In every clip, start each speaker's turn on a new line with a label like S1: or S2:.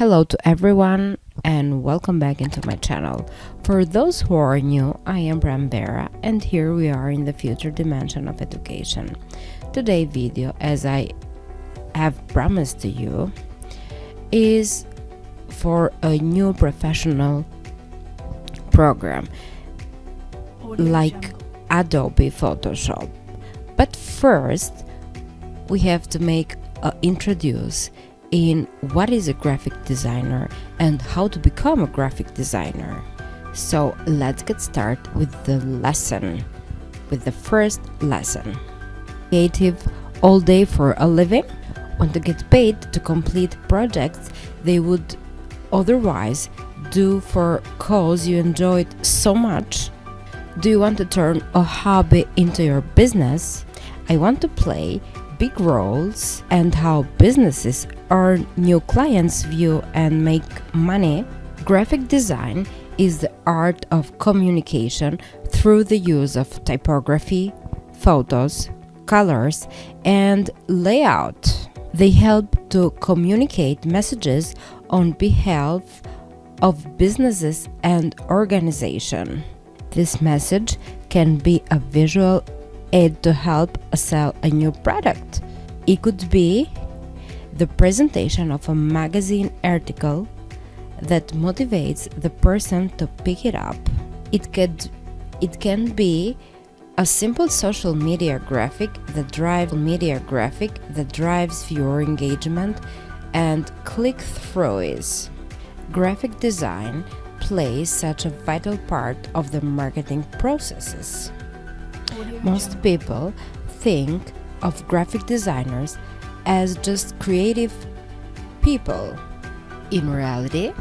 S1: Hello to everyone and welcome back into my channel. For those who are new, I am Brambera and here we are in the future dimension of education. Today's video, as I have promised to you, is for a new professional program like Adobe Photoshop. But first, we have to introduce in what is a graphic designer and how to become a graphic designer. So let's get started with the lesson, with the first lesson. Creative all day for a living? Want to get paid to complete projects they would otherwise do for cause you enjoyed so much? Do you want to turn a hobby into your business? I want to play big roles and how businesses earn new clients, view and make money. Graphic design is the art of communication through the use of typography, photos, colors and layout. They help to communicate messages on behalf of businesses and organizations. This message can be a visual aid to help sell a new product. It could be the presentation of a magazine article that motivates the person to pick it up. It can be a simple social media graphic that drives viewer engagement and click-throughs. Graphic design plays such a vital part of the marketing processes. Most people think of graphic designers as just creative people. In reality,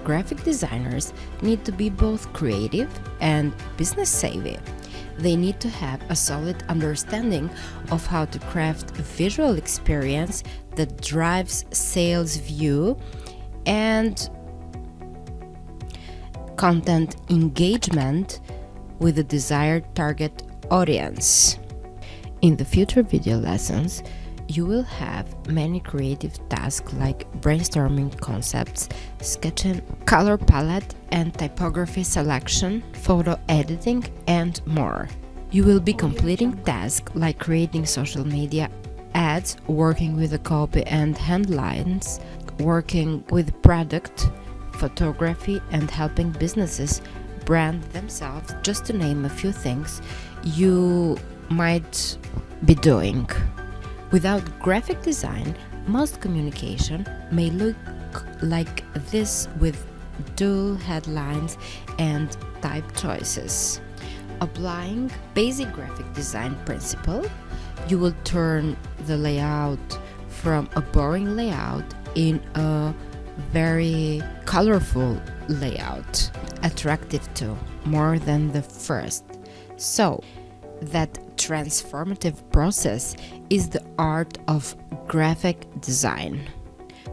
S1: graphic designers need to be both creative and business savvy. They need to have a solid understanding of how to craft a visual experience that drives sales view and content engagement with the desired target audience. In the future video lessons, you will have many creative tasks like brainstorming concepts, sketching, color palette and typography selection, photo editing and more. You will be completing tasks like creating social media ads, working with the copy and headlines, working with product photography and helping businesses brand themselves, just to name a few things you might be doing. Without graphic design, most communication may look like this with dual headlines and type choices. Applying basic graphic design principle, you will turn the layout from a boring layout in a very colorful layout, attractive to more than the first. So that transformative process is the art of graphic design.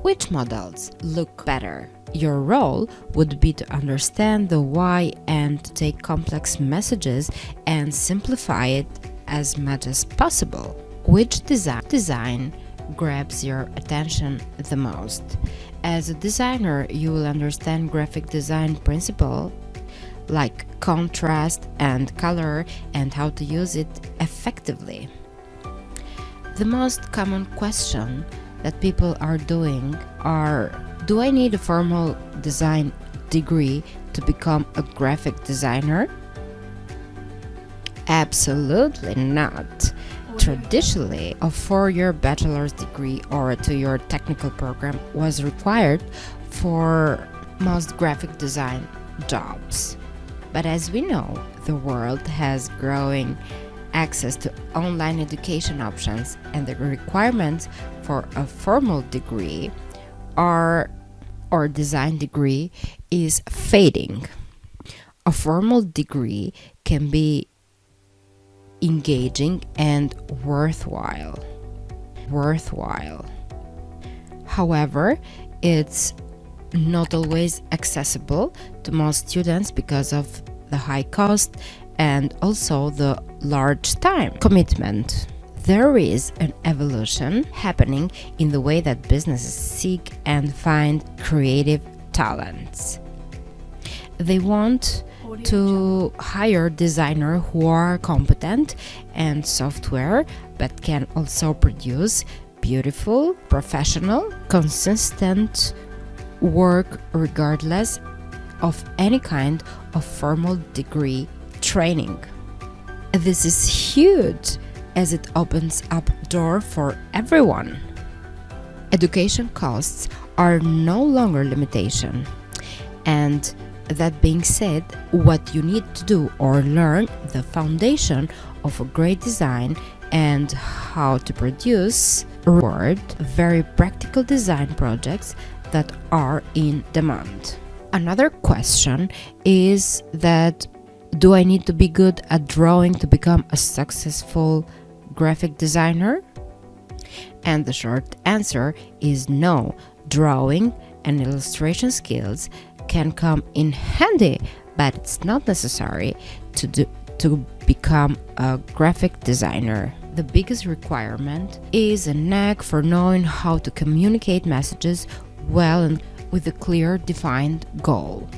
S1: Which models look better? Your role would be to understand the why and to take complex messages and simplify it as much as possible. Which design grabs your attention the most? As a designer, you will understand graphic design principle like contrast and color and how to use it effectively. The most common question that people are doing are, do I need a formal design degree to become a graphic designer? Absolutely not. Traditionally, a 4-year bachelor's degree or a 2-year technical program was required for most graphic design jobs. But as we know, the world has growing access to online education options and the requirements for a formal degree or design degree is fading. A formal degree can be engaging and worthwhile. However, it's not always accessible to most students because of the high cost and also the large time commitment. there is an evolution happening in the way that businesses seek and find creative talents. They want to hire designers who are competent and software, but can also produce beautiful, professional, consistent work regardless of any kind of formal degree training. This is huge as it opens up door for everyone. Education costs are no longer limitation. And that being said, what you need to do or learn the foundation of a great design and how to produce very practical design projects that are in demand. Another question is that do I need to be good at drawing to become a successful graphic designer? And the short answer is no. Drawing and illustration skills can come in handy, but it's not necessary to become a graphic designer. The biggest requirement is a knack for knowing how to communicate messages well and with a clear, defined goal.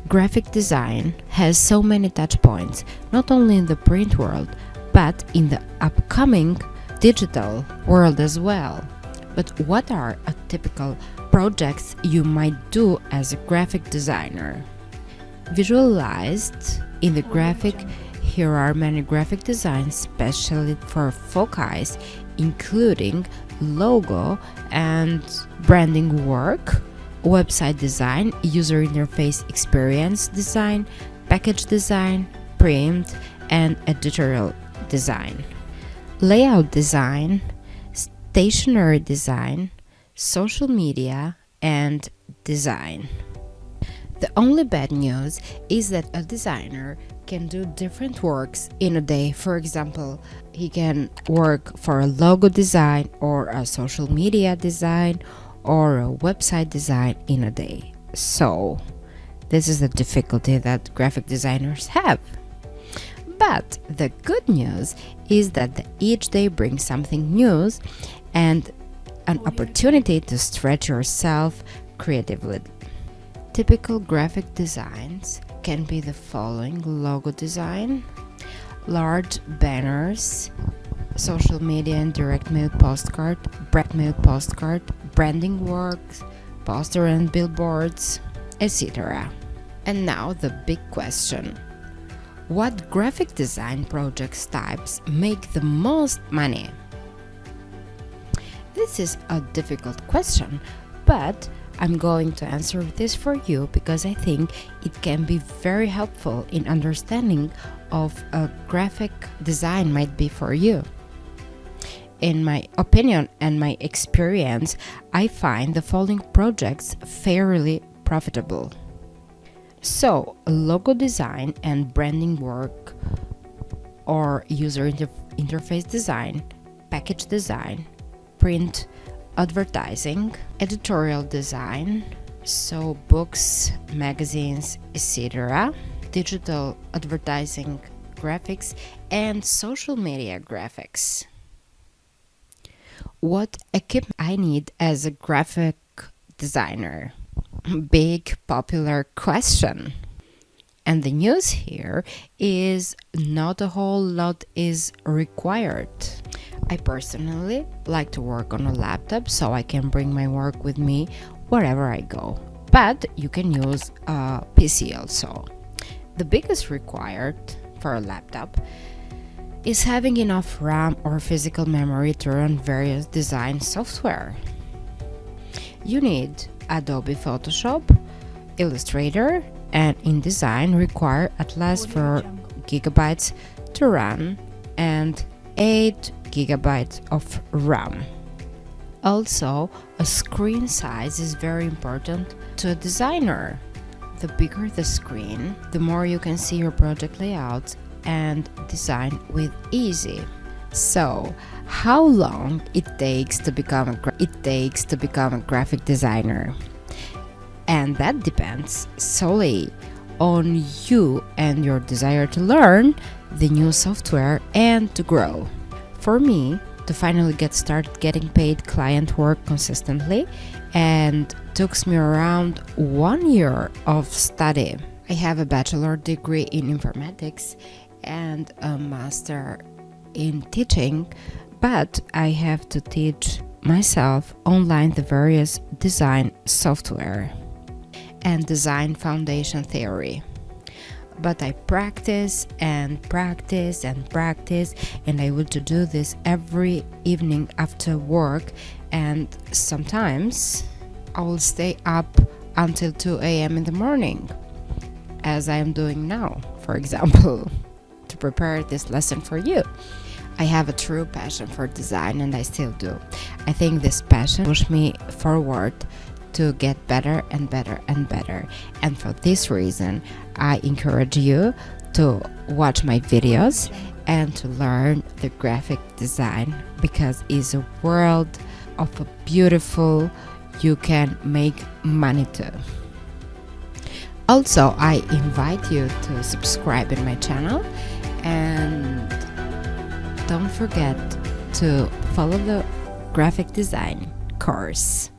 S1: Graphic design has so many touch points, not only in the print world, but in the upcoming digital world as well. But what are a typical projects you might do as a graphic designer? Visualized in the graphic, here are many graphic designs specially for foci, including logo and branding work, website design, user interface experience design, package design, print, and editorial design, layout design, stationery design, social media, and design. The only bad news is that a designer can do different works in a day. For example, he can work for a logo design or a social media design or a website design in a day. So this is the difficulty that graphic designers have. But the good news is that each day brings something new and an opportunity to stretch yourself creatively. Typical graphic designs can be the following: logo design, large banners, social media and direct mail postcard, branding works, poster and billboards, etc. And now the big question: what graphic design projects types make the most money? This is a difficult question, but I'm going to answer this for you because I think it can be very helpful in understanding of a graphic design might be for you. In my opinion and my experience, I find the following projects fairly profitable. So, logo design and branding work, or user interface design, package design, print advertising, editorial design, so books, magazines, etc., digital advertising graphics, and social media graphics. What equipment I need as a graphic designer? Big popular question. And the news here is not a whole lot is required. I personally like to work on a laptop so I can bring my work with me wherever I go. But you can use a PC also. The biggest required for a laptop is having enough RAM or physical memory to run various design software. You need Adobe Photoshop, Illustrator, and InDesign require at least 4 gigabytes to run and 8 gigabytes of RAM. Also, a screen size is very important to a designer. The bigger the screen, the more you can see your project layouts and design with ease. So, how long it takes to become a graphic designer? And that depends solely on you and your desire to learn the new software and to grow. for me to finally get started getting paid client work consistently, and took me around 1 year of study. I have a bachelor degree in informatics and a master in teaching, but I have to teach myself online the various design software and design foundation theory. But I practice and practice and practice, and I will do this every evening after work, and sometimes I will stay up until 2 a.m. in the morning, as I am doing now, for example, to prepare this lesson for you. I have a true passion for design, and I still do. I think this passion pushed me forward to get better and better and better. And for this reason, I encourage you to watch my videos and to learn the graphic design, because it's a world of a beautiful you can make money to. Also, I invite you to subscribe in my channel, and don't forget to follow the graphic design course.